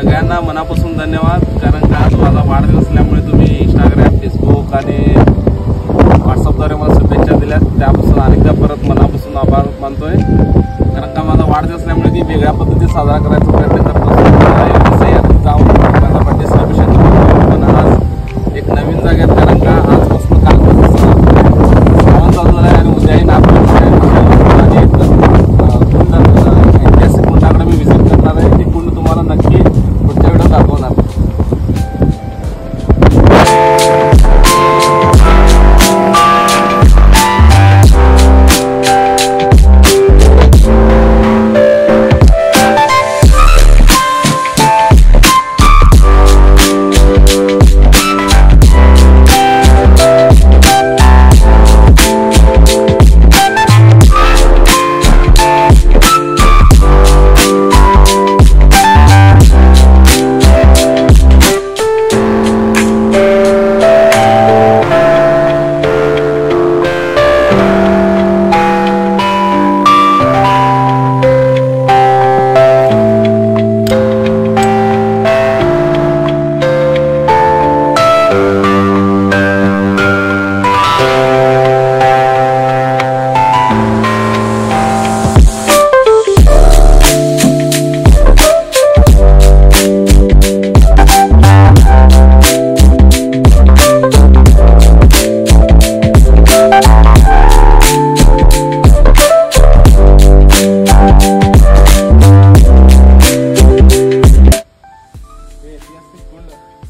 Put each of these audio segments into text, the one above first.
सगळ्यांना मनापासून धन्यवाद, कारण का आज माझा वाढदिवस असल्यामुळे तुम्ही इंस्टाग्राम, फेसबुक आणि व्हॉट्सअपद्वारे मला शुभेच्छा दिल्यात, त्यापासून अनेकदा परत मनापासून आभार मानतोय। कारण का माझा वाढदिवस असल्यामुळे ती वेगळ्या पद्धतीने साजरा करायचा प्रयत्न करत असतो, जाऊन माझा बर्थडे सेलिब्रेशन करतो। पण आज एक नवीन जागेत, कारण का आजपासून कालपासून श्रावण चालू झाला आहे आणि उद्याही नागपूर आणि ऐतिहासिक कुंडाकडे मी व्हिजिट करणार आहे। ती कुंड तुम्हाला नक्की पुढच्या व्हिडिओ दाखवणार।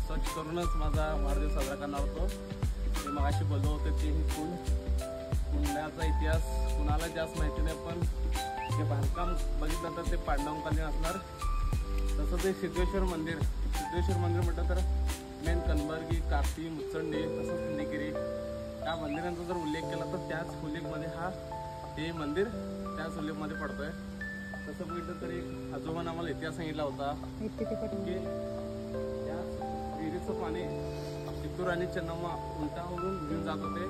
सर्च करूनच माझा वाढदिवस साजरा करणार होतो। मी मगाशी बोललो होतो की ही कुंडाचा इतिहास कुणाला जास्त माहिती नाही, पण ते बांधकाम बघितलं तर ते पांडवकालीन असणार। तसं ते सिद्धेश्वर मंदिर म्हटलं तर मेन कनबर्गी, कार्ती, मुचंडी, तसंच निगिरी या मंदिरांचा जर उल्लेख केला तर त्याच उल्लेखमध्ये हे मंदिर त्याच उल्लेखमध्ये पडतोय। तसं बघितलं तर एक आजोबांना आम्हाला इतिहास सांगितला होता की विहिरीचं पाणी चित्तूर आणि चेन्नम्मा उंटावरून घेऊन जात होते।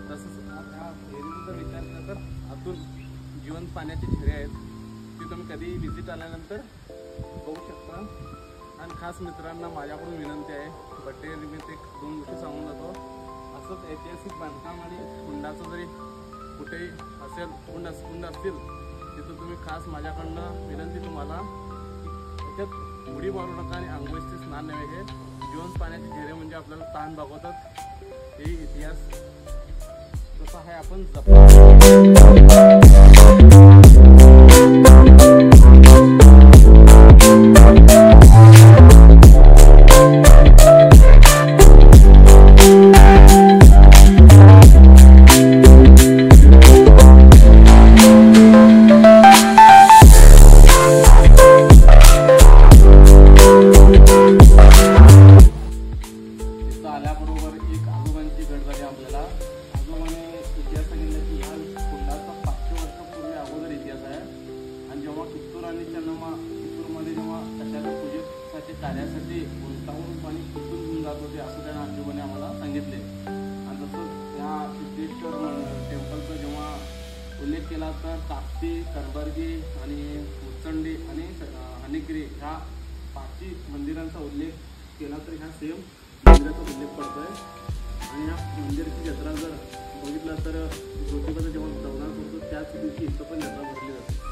तसंच त्या विहिरीचा जर विचार केला तर आतून जिवंत पाण्याची झरे आहेत, ती तुम्ही कधी व्हिजिट आल्यानंतर बघू शकता। आणि खास मित्रांना माझ्याकडून विनंती आहे, बड्डे निमित्त एक 2 गोष्टी सांगून जातो। असंच ऐतिहासिक बांधकाम आणि कुंडाचं जरी कुठेही असेल कुंड असतील तिथं तुम्ही खास माझ्याकडनं विनंती तुम्हाला त्याच्यात उडी मारू नका आणि आंघोळीचे स्नान नव्हे, हे जिवंत पाण्याचे झरे म्हणजे आपल्याला ताण भागवतात। हे इतिहास कसा आहे आपण जपा। आल्याबरोबर एक आजोबांची भेट झाली आपल्याला। आजोबाने इतिहास सांगितला की ह्या कुंडाचा 500 वर्षापूर्वी अगोदर इतिहास आहे। आणि जेव्हा चित्तूर आणि चेन्नम्मा चित्तूरमध्ये जेव्हा कशाच्या पूजेसाठी कार्यासाठी उंटावरून पाणी कुठून घेऊन जात होते असं त्या आजोबाने आम्हाला सांगितले। आणि तसंच या सिद्धेश्वर टेम्पलचा जेव्हा उल्लेख केला तर कार्ती, कनबर्गी आणि मुचंडी आणि हनिगिरी ह्या 5 मंदिरांचा उल्लेख केला तर ह्या सेम मंदिराचा उल्लेख पडतोय। आणि या मंदिराची जत्रा जर बघितला तर ज्योतिबाचा जेव्हा दौरा करतो त्याच दिवशी इथं पण जत्रा भरली जाते।